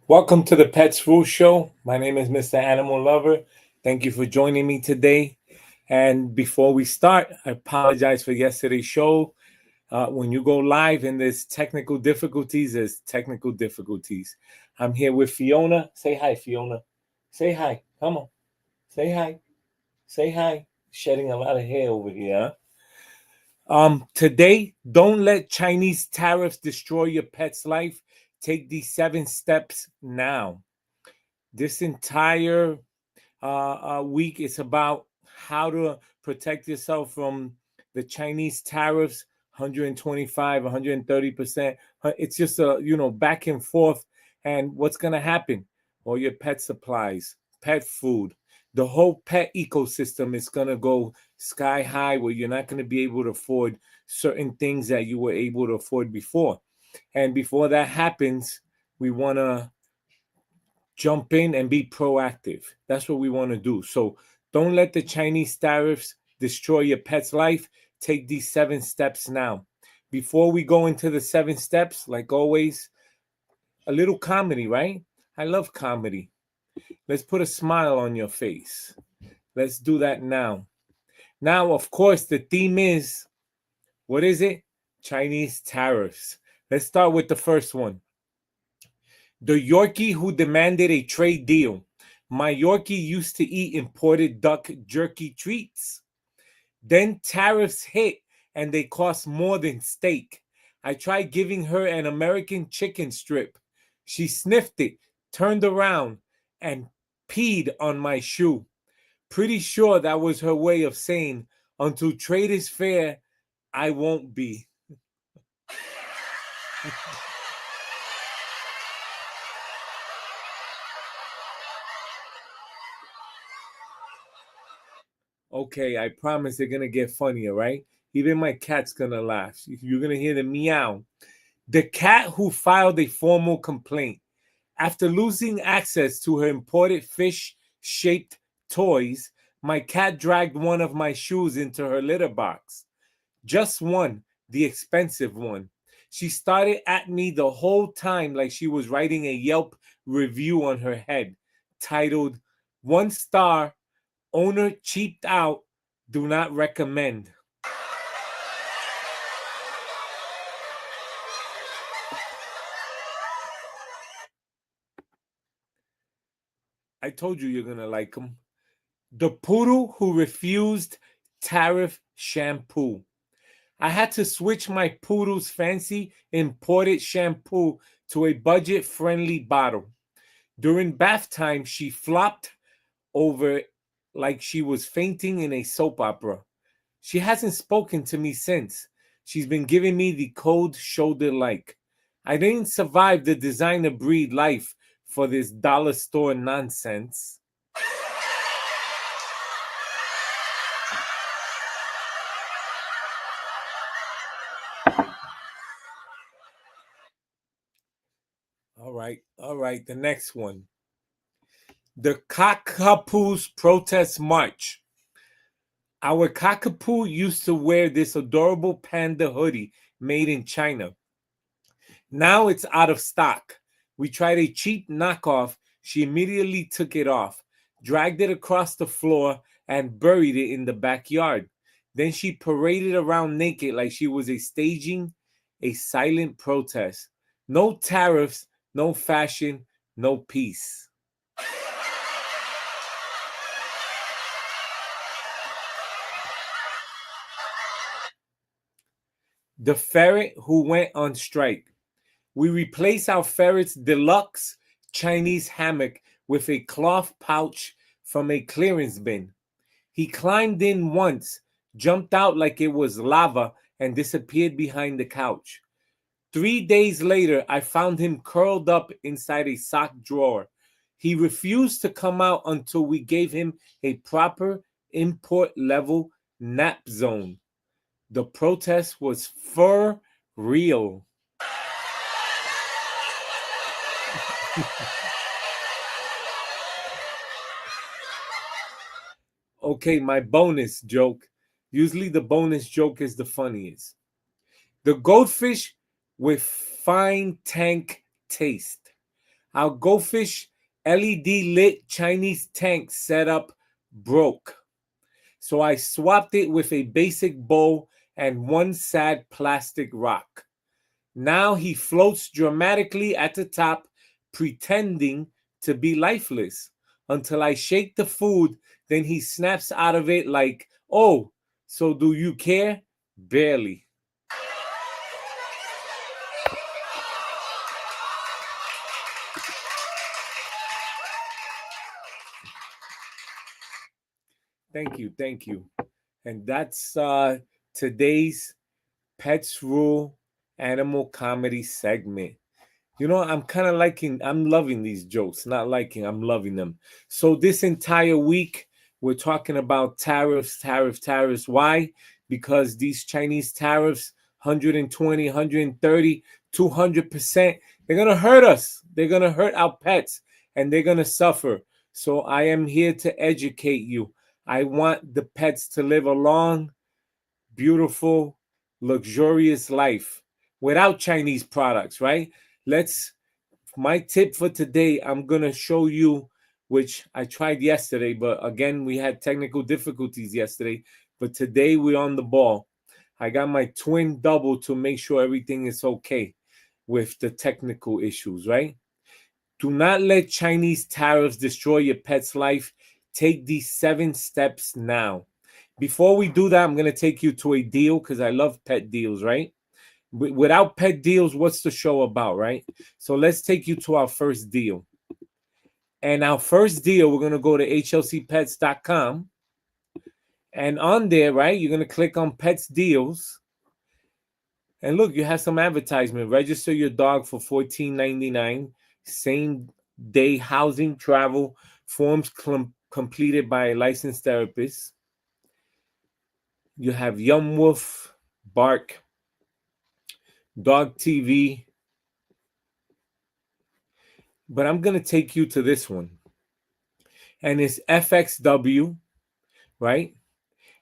Welcome to the Pets Rule Show. My name is Mr. Animal Lover. Thank you for joining me today. And before we start, I apologize for yesterday's show. When you go live and there's technical difficulties, I'm here with Fiona. Say hi, Fiona. Say hi. Come on. Say hi. Say hi. Shedding a lot of hair over here. Today, don't let Chinese tariffs destroy your pet's life. Take these 7 steps now. This entire week is about how to protect yourself from the Chinese tariffs, 125, 130%. It's just back and forth. And what's going to happen? All your pet supplies, pet food, the whole pet ecosystem is going to go sky high, where you're not going to be able to afford certain things that you were able to afford before. And before that happens, we want to jump in and be proactive. That's what we want to do. So don't let the Chinese tariffs destroy your pet's life. Take these 7 steps now. Before we go into the 7 steps, like always, a little comedy, right? I love comedy. Let's put a smile on your face. Let's do that now. Now, of course, the theme is, what is it? Chinese tariffs. Let's start with the first one. The Yorkie who demanded a trade deal. My Yorkie used to eat imported duck jerky treats. Then tariffs hit and they cost more than steak. I tried giving her an American chicken strip. She sniffed it, turned around, and peed on my shoe. Pretty sure that was her way of saying, until trade is fair, I won't be. Okay, I promise they're gonna get funnier, right? Even my cat's gonna laugh. You're gonna hear the meow. The cat who filed a formal complaint. After losing access to her imported fish-shaped toys, my cat dragged one of my shoes into her litter box. Just one, the expensive one. She started at me the whole time like she was writing a Yelp review on her head, titled, 1 star, owner cheaped out, do not recommend. I told you you're going to like them. The poodle who refused Tariff shampoo. I had to switch my poodle's fancy imported shampoo to a budget-friendly bottle. During bath time, she flopped over like she was fainting in a soap opera. She hasn't spoken to me since. She's been giving me the cold shoulder like. I didn't survive the designer breed life for this dollar store nonsense. All right, the next one. The Cockapoo's Protest March. Our cockapoo used to wear this adorable panda hoodie made in China. Now it's out of stock. We tried a cheap knockoff. She immediately took it off, dragged it across the floor, and buried it in the backyard. Then she paraded around naked like she was staging a silent protest. No tariffs, no fashion, no peace. The ferret who went on strike. We replace our ferret's deluxe Chinese hammock with a cloth pouch from a clearance bin. He climbed in once, jumped out like it was lava, and disappeared behind the couch. 3 days later, I found him curled up inside a sock drawer. He refused to come out until we gave him a proper import level nap zone. The protest was for real. Okay, my bonus joke. Usually the bonus joke is the funniest. The goldfish with fine tank taste. Our goldfish LED lit Chinese tank setup broke. So I swapped it with a basic bowl and one sad plastic rock. Now he floats dramatically at the top, pretending to be lifeless until I shake the food. Then he snaps out of it like, "Oh, so do you care?" Barely. Thank you, thank you. And that's today's Pets Rule Animal Comedy segment. You know, I'm loving these jokes. Not liking, I'm loving them. So this entire week, we're talking about tariffs, tariffs. Why? Because these Chinese tariffs, 120, 130, 200%, they're going to hurt us. They're going to hurt our pets and they're going to suffer. So I am here to educate you. I want the pets to live a long, beautiful, luxurious life without Chinese products, right? My tip for today, I'm going to show you, which I tried yesterday, but again, we had technical difficulties yesterday. But today we're on the ball. I got my twin double to make sure everything is okay with the technical issues, right? Do not let Chinese tariffs destroy your pet's life. Take these 7 steps now. Before we do that, I'm going to take you to a deal because I love pet deals, right? Without pet deals, what's the show about, right? So let's take you to our first deal. And our first deal, we're going to go to hlcpets.com. And on there, right, you're going to click on Pets Deals. And look, you have some advertisement. Register your dog for $14.99. Same day housing, travel, forms completed by a licensed therapist. You have Yum Woof, Bark, Dog TV. But I'm going to take you to this one. And it's FXW, right?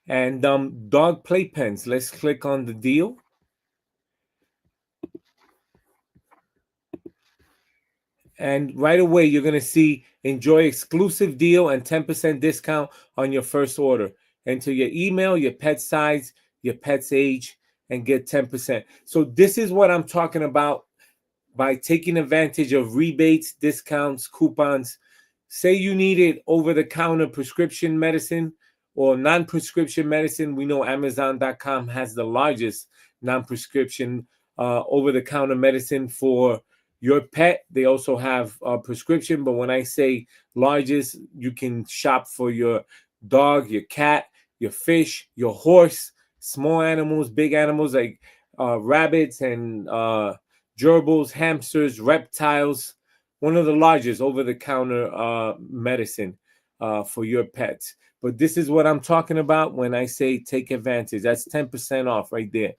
And dog playpens. Let's click on the deal. And right away, you're going to see enjoy exclusive deal and 10% discount on your first order. Enter your email, your pet size, your pet's age, and get 10%. So this is what I'm talking about by taking advantage of rebates, discounts, coupons. Say you needed over-the-counter prescription medicine or non-prescription medicine. We know Amazon.com has the largest non-prescription over-the-counter medicine for your pet. They also have prescription, but when I say largest, you can shop for your dog, your cat, your fish, your horse, small animals, big animals like rabbits and gerbils, hamsters, reptiles. One of the largest over-the-counter medicine for your pets. But this is what I'm talking about when I say take advantage. That's 10% off right there.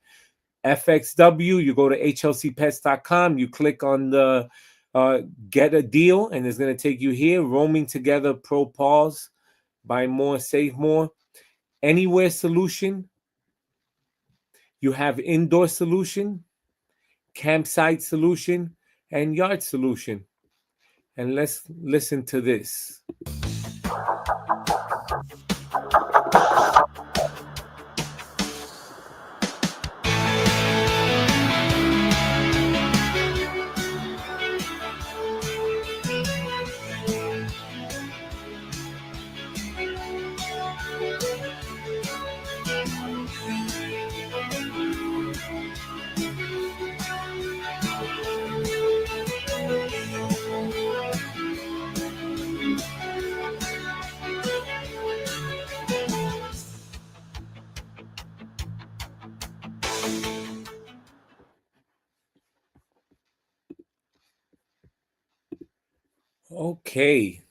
FXW, you go to hlcpets.com, you click on the get a deal, and it's going to take you here. Roaming Together Pro Paws, buy more, save more. Anywhere solution. You have indoor solution, campsite solution, and yard solution. And let's listen to this. Okay.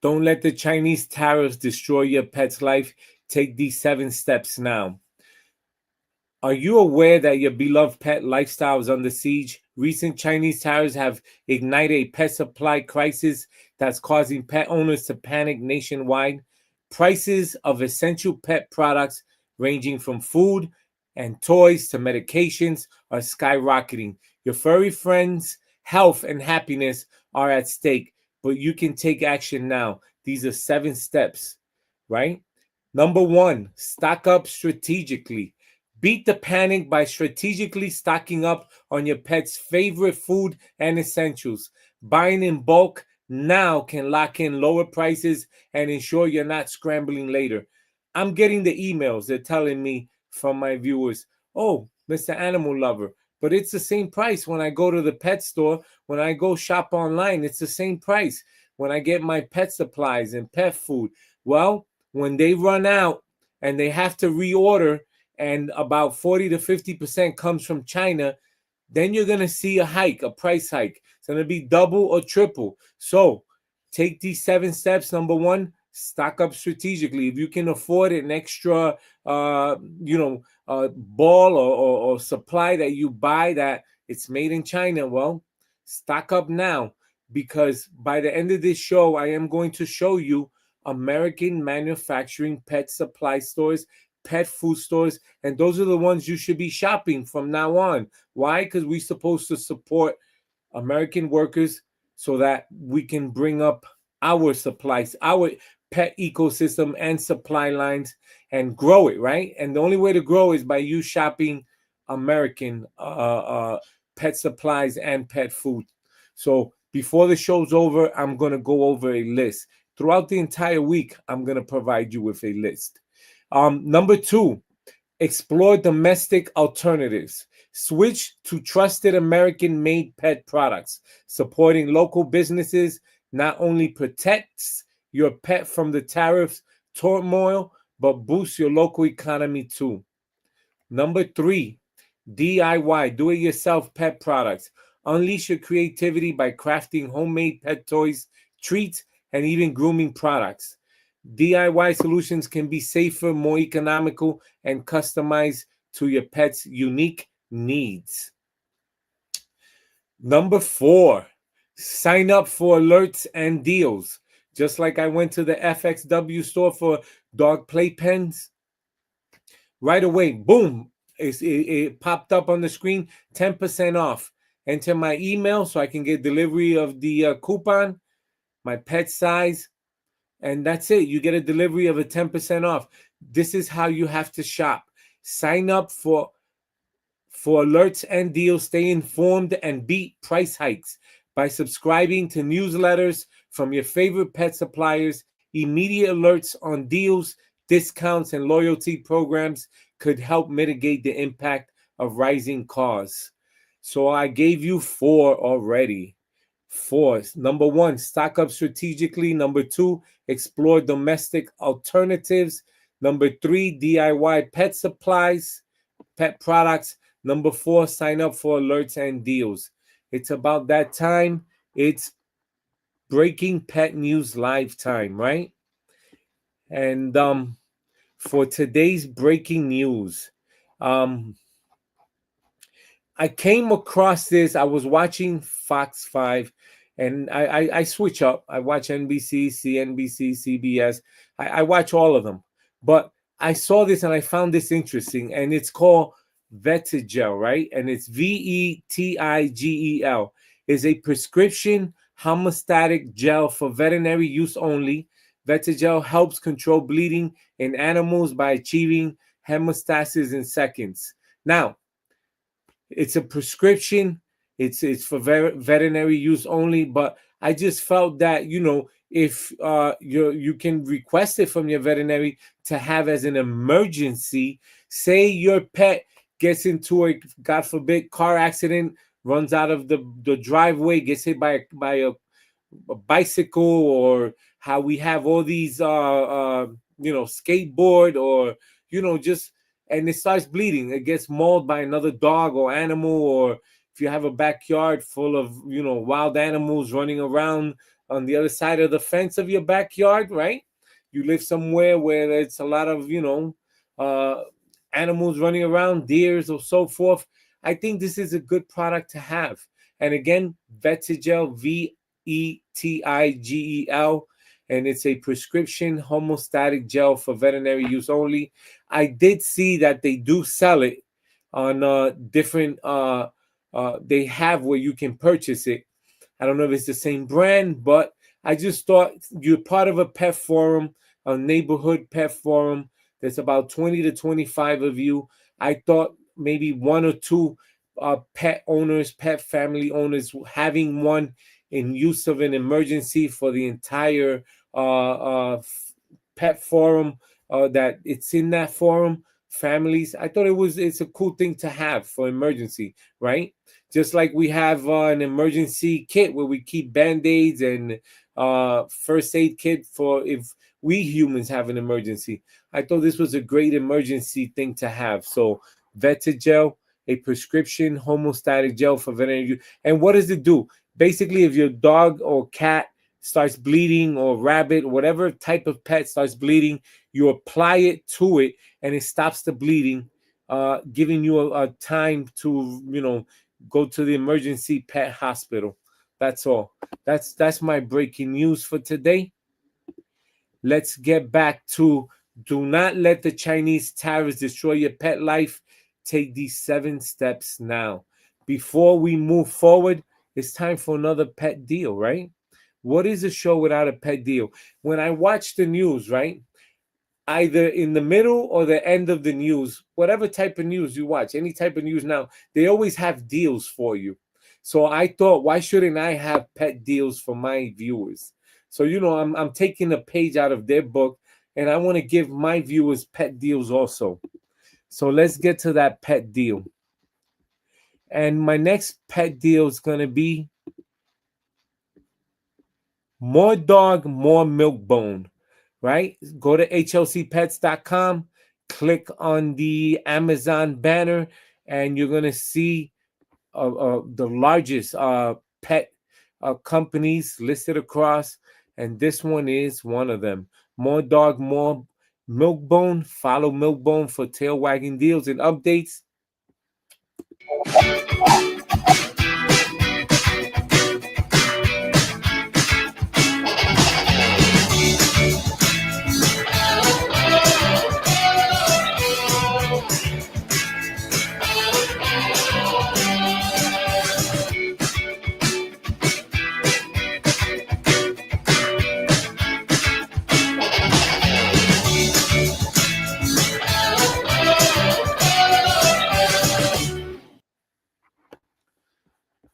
Don't let the Chinese tariffs destroy your pet's life. Take these 7 steps now. Are you aware that your beloved pet lifestyle is under siege? Recent Chinese tariffs have ignited a pet supply crisis that's causing pet owners to panic nationwide. Prices of essential pet products, ranging from food and toys to medications, are skyrocketing. Your furry friends' health and happiness are at stake, but you can take action now. These are 7 steps, right? Number 1, stock up strategically. Beat the panic by strategically stocking up on your pet's favorite food and essentials. Buying in bulk now can lock in lower prices and ensure you're not scrambling later. I'm getting the emails. They're telling me from my viewers, oh, Mr. Animal Lover, but it's the same price when I go to the pet store. When I go shop online, it's the same price. When I get my pet supplies and pet food, well, when they run out and they have to reorder, and about 40 to 50% comes from China, then you're going to see a hike, a price hike. It's going to be double or triple. So take these 7 steps. Number 1, stock up strategically. If you can afford an extra, ball or supply that you buy that it's made in China, well, stock up now, because by the end of this show, I am going to show you American manufacturing pet supply stores, pet food stores, and those are the ones you should be shopping from now on. Why? Because we're supposed to support American workers so that we can bring up our supplies, our pet ecosystem and supply lines, and grow it, right? And the only way to grow is by you shopping American pet supplies and pet food. So before the show's over, I'm going to go over a list. Throughout the entire week, I'm going to provide you with a list. Number 2, explore domestic alternatives. Switch to trusted American-made pet products. Supporting local businesses not only protects your pet from the tariffs turmoil, but boosts your local economy too. Number 3, DIY, do-it-yourself pet products. Unleash your creativity by crafting homemade pet toys, treats, and even grooming products. DIY solutions can be safer, more economical, and customized to your pet's unique needs. Number 4, sign up for alerts and deals. Just like I went to the FXW store for dog playpens, right away, boom, it popped up on the screen, 10% off. Enter my email so I can get delivery of the coupon, my pet size, and that's it. You get a delivery of a 10% off. This is how you have to shop. Sign up for alerts and deals. Stay informed and beat price hikes by subscribing to newsletters from your favorite pet suppliers. Immediate alerts on deals, discounts, and loyalty programs could help mitigate the impact of rising costs. So I gave you 4 already. 4. Number 1, stock up strategically. Number 2, explore domestic alternatives. Number 3, DIY pet supplies, pet products. Number 4, sign up for alerts and deals. It's about that time. It's breaking pet news live time, right? And for today's breaking news, I came across this. I was watching Fox 5, and I switch up. I watch NBC, CNBC, CBS. I watch all of them. But I saw this and I found this interesting, and it's called Vetigel, right? And it's Vetigel. Is a prescription homeostatic gel for veterinary use only. Vetigel helps control bleeding in animals by achieving hemostasis in seconds. Now, it's a prescription. It's for veterinary use only. But I just felt that, if you can request it from your veterinary to have as an emergency. Say your pet gets into a, God forbid, car accident, runs out of the driveway, gets hit by a bicycle, or how we have all these skateboard, or just, and it starts bleeding, it gets mauled by another dog or animal, or if you have a backyard full of wild animals running around on the other side of the fence of your backyard, right? You live somewhere where there's a lot of animals running around, deers or so forth. I think this is a good product to have. And again, Vetigel, Vetigel, and it's a prescription homeostatic gel for veterinary use only. I did see that they do sell it on different, they have where you can purchase it. I don't know if it's the same brand, but I just thought you're part of a pet forum, a neighborhood pet forum. There's about 20 to 25 of you. I thought maybe one or two pet owners, pet family owners, having one in use of an emergency for the entire pet forum, that it's in that forum, families. I thought it's a cool thing to have for emergency, right? Just like we have an emergency kit where we keep band-aids and first aid kit for if we humans have an emergency. I thought this was a great emergency thing to have. So Vetagel, a prescription homeostatic gel for veterinary use. And what does it do? Basically, if your dog or cat starts bleeding, or rabbit, whatever type of pet starts bleeding, you apply it to it and it stops the bleeding, giving you a time to, go to the emergency pet hospital. That's all. That's my breaking news for today. Let's get back to do not let the Chinese tariffs destroy your pet life. Take these 7 steps now. Before we move forward, it's time for another pet deal, right? What is a show without a pet deal? When I watch the news, right? Either in the middle or the end of the news, whatever type of news you watch, any type of news now, they always have deals for you. So I thought, why shouldn't I have pet deals for my viewers? So, I'm taking a page out of their book, and I want to give my viewers pet deals also. So let's get to that pet deal. And my next pet deal is going to be more dog, more milk bone, right? Go to hlcpets.com, click on the Amazon banner, and you're going to see the largest pet companies listed across. And this one is one of them. More dog, more milk bone. Follow milk bone for tail wagging deals and updates.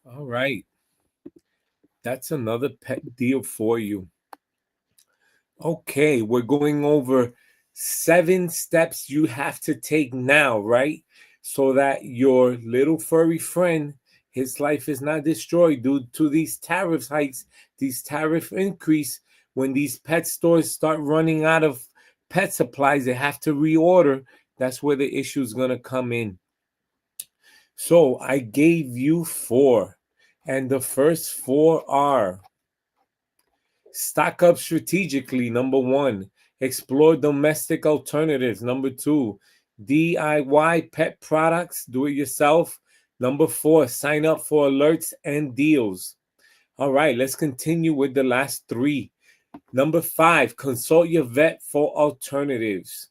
All right. That's another pet deal for you. Okay, we're going over 7 steps you have to take now, right? So that your little furry friend, his life is not destroyed due to these tariff hikes, these tariff increase. When these pet stores start running out of pet supplies, they have to reorder. That's where the issue is going to come in. So I gave you 4, and the first 4 are: stock up strategically, number 1. Explore domestic alternatives, number 2. DIY pet products, do it yourself, number 4. Sign up for alerts and deals. All right, let's continue with the last 3. Number 5, consult your vet for alternatives.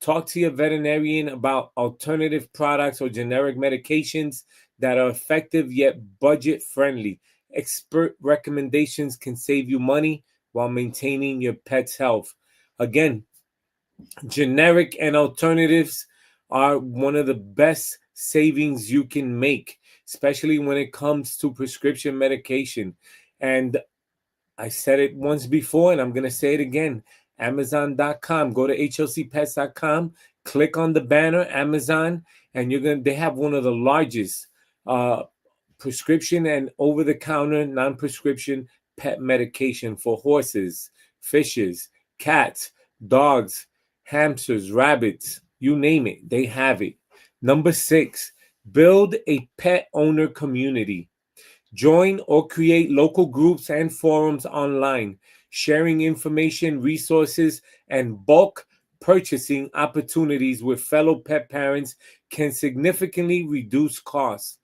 Talk to your veterinarian about alternative products or generic medications that are effective yet budget friendly. Expert recommendations can save you money while maintaining your pet's health. Again, generic and alternatives are one of the best savings you can make, especially when it comes to prescription medication. And I said it once before, and I'm going to say it again. Amazon.com. Go to hlcpets.com, click on the banner Amazon, and they have one of the largest prescription and over-the-counter non-prescription pet medication for horses, fishes, cats, dogs, hamsters, rabbits, you name it, they have it. Number 6, build a pet owner community. Join or create local groups and forums online, sharing information, resources, and bulk purchasing opportunities with fellow pet parents can significantly reduce costs.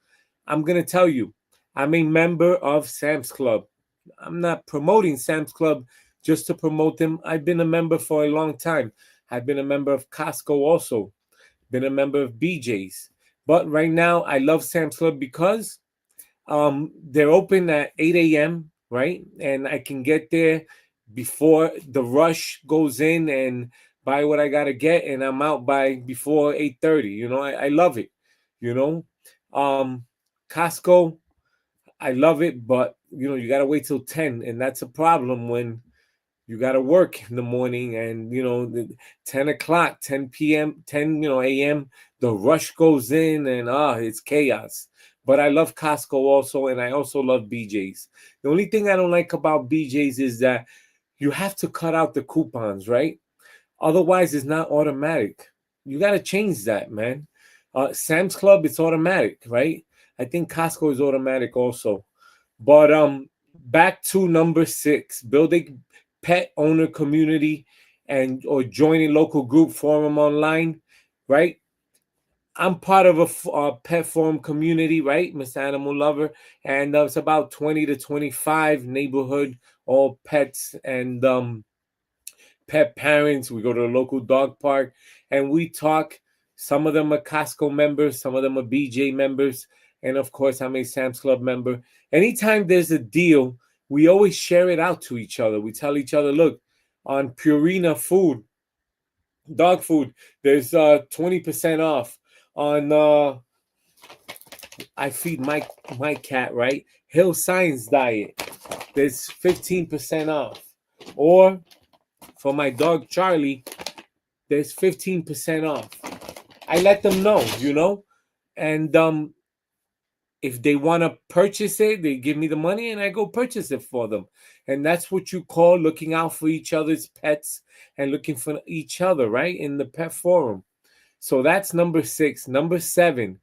I'm going to tell you, I'm a member of Sam's Club. I'm not promoting Sam's Club just to promote them. I've been a member for a long time. I've been a member of Costco also, been a member of BJ's. But right now, I love Sam's Club because They're open at 8 a.m., right? And I can get there before the rush goes in and buy what I gotta get, and I'm out by before 8:30. I love it. You know, um, Costco, I love it, but you gotta wait till 10, and that's a problem when you got to work in the morning, and 10 o'clock, 10 p.m., 10 a.m., the rush goes in, and it's chaos. But I love Costco also, and I also love BJ's. The only thing I don't like about BJ's is that you have to cut out the coupons, right? Otherwise it's not automatic. You got to change that, man. Sam's Club, it's automatic, right? I think Costco is automatic also. But back to number 6, building pet owner community and or joining local group forum online, right? I'm part of a pet forum community, right, Mr. Animal Lover, and it's about 20 to 25 neighborhood, all pets and pet parents. We go to the local dog park and we talk. Some of them are Costco members, some of them are BJ members, and of course, I'm a Sam's Club member. Anytime there's a deal, we always share it out to each other. We tell each other, look, on Purina food, dog food, there's 20% off. On I feed my cat, right? Hill Science Diet, there's 15% off. Or for my dog Charlie, there's 15% off. I let them know. And if they want to purchase it, they give me the money and I go purchase it for them. And that's what you call looking out for each other's pets and looking for each other, right? In the pet forum. So that's number 6. Number 7,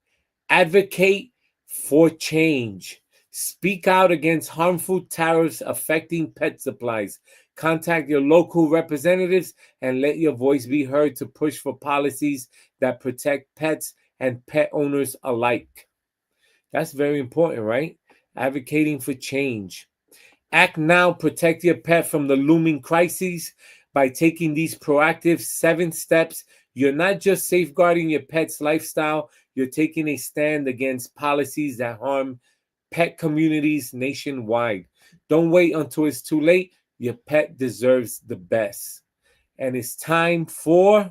advocate for change. Speak out against harmful tariffs affecting pet supplies. Contact your local representatives and let your voice be heard to push for policies that protect pets and pet owners alike. That's very important, right? Advocating for change. Act now, protect your pet from the looming crises by taking these proactive 7 steps. You're not just safeguarding your pet's lifestyle, you're taking a stand against policies that harm pet communities nationwide. Don't wait until it's too late. Your pet deserves the best. And it's time for,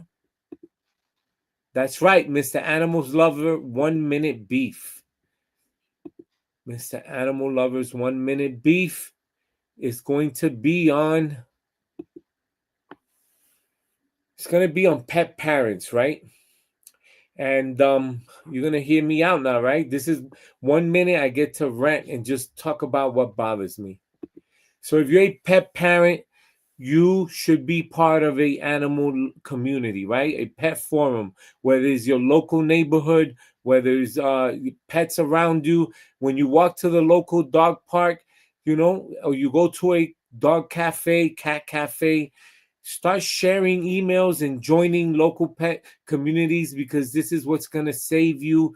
that's right, Mr. Animals Lover 1 minute beef. Mr. Animal Lover's 1 minute beef is going to be on, it's going to be on pet parents, right? And you're going to hear me out now, right? This is 1 minute I get to rant and just talk about what bothers me. So if you're a pet parent, you should be part of a animal community, right? A pet forum, whether it's your local neighborhood, whether it's pets around you. When you walk to the local dog park, or you go to a dog cafe, cat cafe, start sharing emails and joining local pet communities, because this is what's going to save you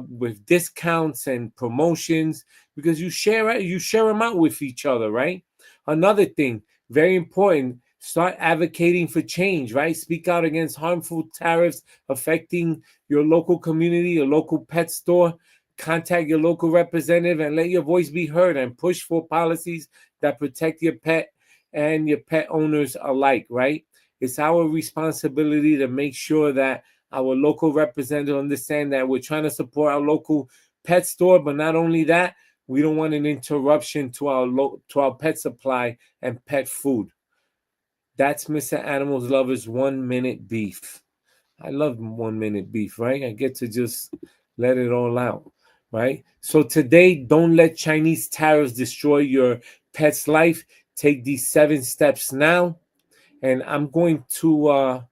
with discounts and promotions, because you share them out with each other, right? Another thing, very important, start advocating for change, right? Speak out against harmful tariffs affecting your local community, your local pet store. Contact your local representative and let your voice be heard, and push for policies that protect your pet and your pet owners alike, right? It's our responsibility to make sure that our local representatives understand that we're trying to support our local pet store, but not only that, we don't want an interruption to our pet supply and pet food. That's Mr. Animals Lover's 1 minute beef. I love 1 minute beef, right? I get to just let it all out, right? So today, don't let Chinese tariffs destroy your pet's life. Take these 7 steps now. And I'm going to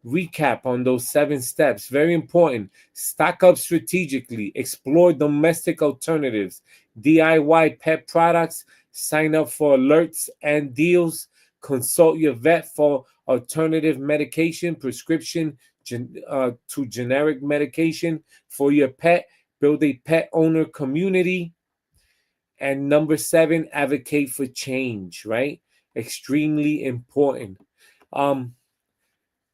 recap on those 7 steps. Very important. Stock up strategically. Explore domestic alternatives. DIY pet products. Sign up for alerts and deals. Consult your vet for alternative medication, prescription to generic medication for your pet. Build a pet owner community. And number 7, advocate for change, right? Extremely important.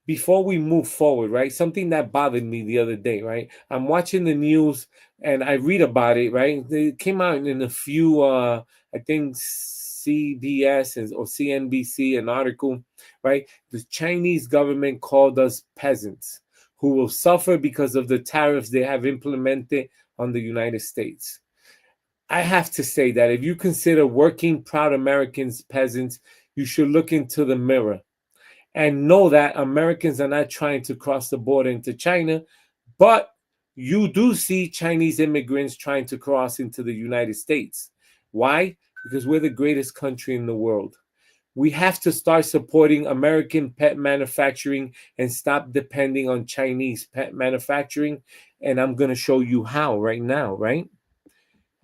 before we move forward, right? Something that bothered me the other day, right? I'm watching the news and I read about it, right? It came out in a few, I think CBS or CNBC, an article, right? The Chinese government called us peasants who will suffer because of the tariffs they have implemented on the United States. I have to say that if you consider working, proud Americans peasants, you should look into the mirror and know that Americans are not trying to cross the border into China, but you do see Chinese immigrants trying to cross into the United States. Why? Because we're the greatest country in the world. We have to start supporting American pet manufacturing and stop depending on Chinese pet manufacturing. And I'm going to show you how right now, right?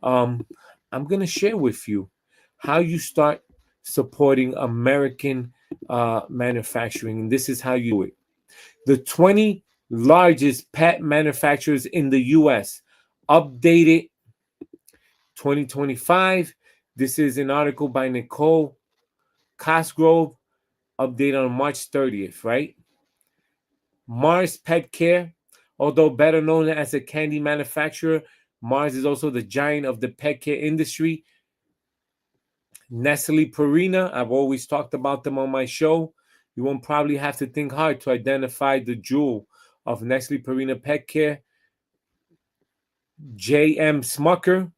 um, I'm going to share with you how you start supporting American manufacturing. And this is how you do it. The 20 largest pet manufacturers in the US updated 2025. This is an article by Nicole Cosgrove, updated on March 30th, right? Mars Pet Care, although better known as a candy manufacturer, Mars is also the giant of the pet care industry. Nestle Purina, I've always talked about them on my show. You won't probably have to think hard to identify the jewel of Nestle Purina Pet Care. J.M. Smucker,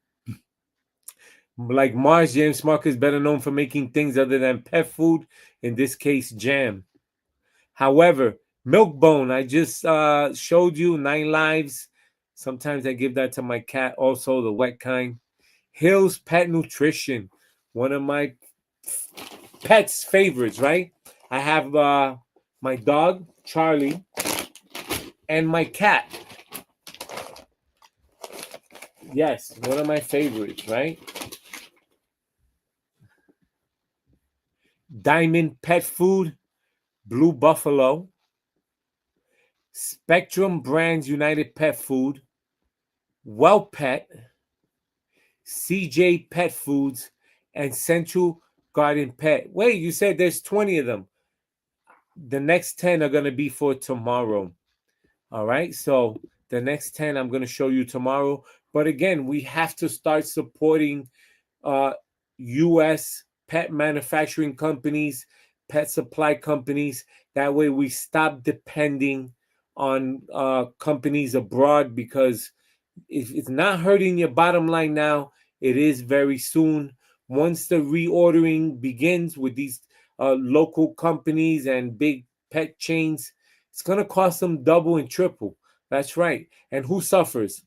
like Mars, J.M. Smucker is better known for making things other than pet food, in this case, jam. However, Milkbone, I just showed you 9 lives. Sometimes I give that to my cat, also the wet kind. Hill's Pet Nutrition, one of my pet's favorites, right? I have my dog, Charlie, and my cat. Yes, one of my favorites, right? Diamond Pet Food, Blue Buffalo, Spectrum Brands United Pet Food, Well Pet, CJ Pet Foods, and Central Garden Pet. Wait, you said there's 20 of them. The next 10 are going to be for tomorrow. All right, so the next 10 I'm going to show you tomorrow. But again, we have to start supporting U.S. pet manufacturing companies, pet supply companies. That way we stop depending on companies abroad, because if it's not hurting your bottom line now, it is very soon. Once the reordering begins with these local companies and big pet chains, it's going to cost them double and triple. That's right. And who suffers?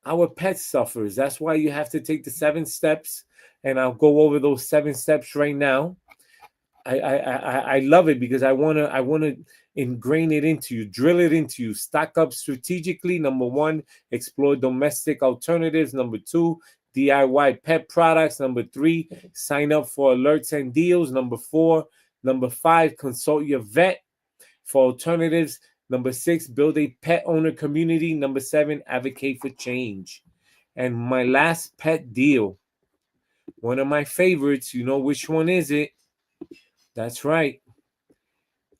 Our pet suffers. That's why you have to take the 7 steps, and I'll go over those 7 steps right now. I love it because I wanna ingrain it into you, drill it into you. Stock up strategically. Number 1, explore domestic alternatives. Number 2, DIY pet products. Number 3, sign up for alerts and deals. Number 5, consult your vet for alternatives. Number 6, build a pet owner community. Number 7, advocate for change. And my last pet deal, one of my favorites, you know which one is it? That's right.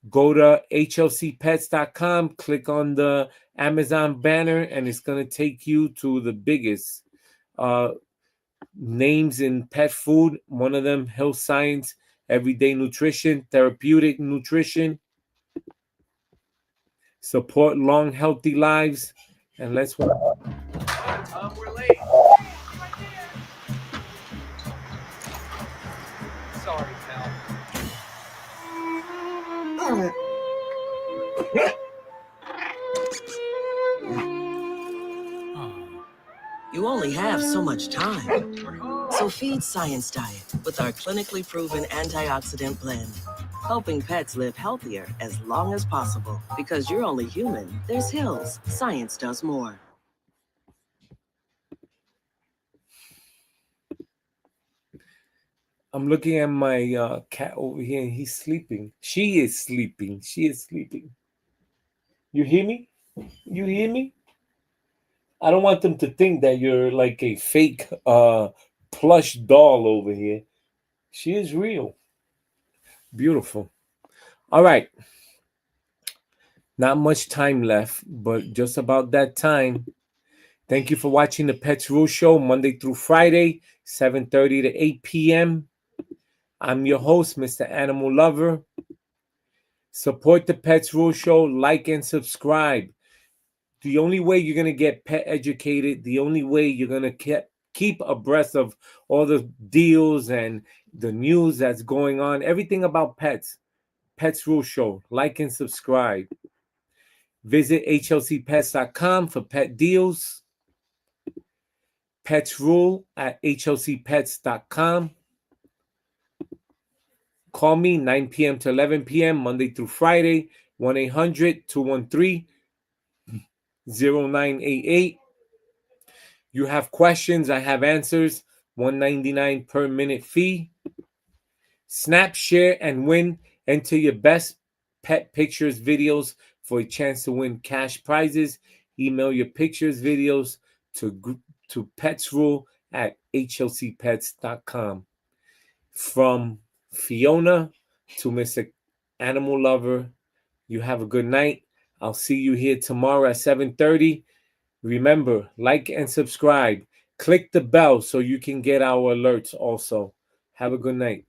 Go to hlcpets.com, click on the Amazon banner, and it's going to take you to the biggest names in pet food. One of them, Health Science, Everyday Nutrition, Therapeutic Nutrition, support long, healthy lives. And let's we're late. Sorry, pal. You only have so much time. So feed Science Diet with our clinically proven antioxidant blend, helping pets live healthier as long as possible. Because you're only human, there's Hills. Science does more. I'm looking at my cat over here, and he's sleeping. She is sleeping. She is sleeping. You hear me? You hear me? I don't want them to think that you're like a fake plush doll over here. She is real. Beautiful. All right. Not much time left, but just about that time. Thank you for watching the Pets Rule Show Monday through Friday, 7:30 to 8 p.m. I'm your host, Mr. Animal Lover. Support the Pets Rule Show, like and subscribe. The only way you're going to get pet educated, the only way you're going to keep abreast of all the deals and the news that's going on, everything about pets, Pets Rule Show, like and subscribe. Visit hlcpets.com for pet deals. Pets Rule at hlcpets.com. Call me 9 p.m. to 11 p.m. Monday through Friday, 1-800-213-0988. You have questions, I have answers. $1.99 per minute fee. Snap, share, and win. Enter your best pet pictures, videos for a chance to win cash prizes. Email your pictures, videos to petsrule at hlcpets.com. From Fiona to Mr. Animal Lover, you have a good night. I'll see you here tomorrow at 7:30. Remember, like and subscribe. Click the bell so you can get our alerts also. Have a good night.